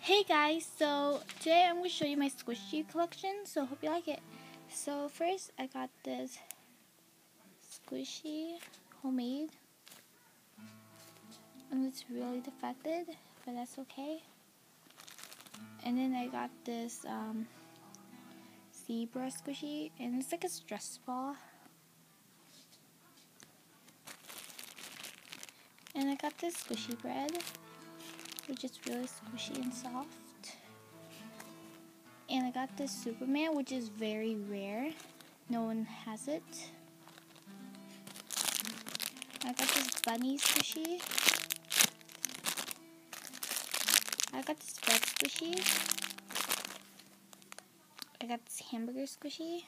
Hey guys, so today I'm going to show you my squishy collection, so hope you like it. So first I got this squishy homemade, and it's really defected, but that's okay. And then I got this zebra squishy, and it's like a stress ball. And I got this squishy bread, which is really squishy and soft. And I got this Superman, which is very rare. No one has it. I got this bunny squishy. I got this bread squishy. I got this hamburger squishy.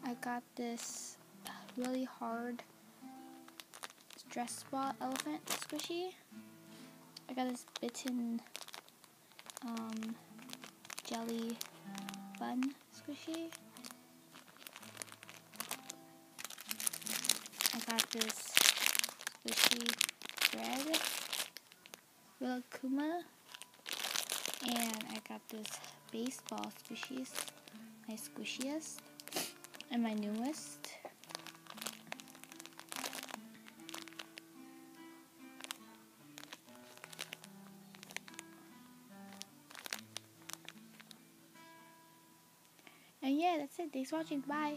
I got this really hard stress ball elephant squishy. I got this bitten jelly bun squishy. I got this squishy bread, real Kuma, and I got this baseball squishies, my squishiest and my newest. And yeah, that's it. Thanks for watching. Bye.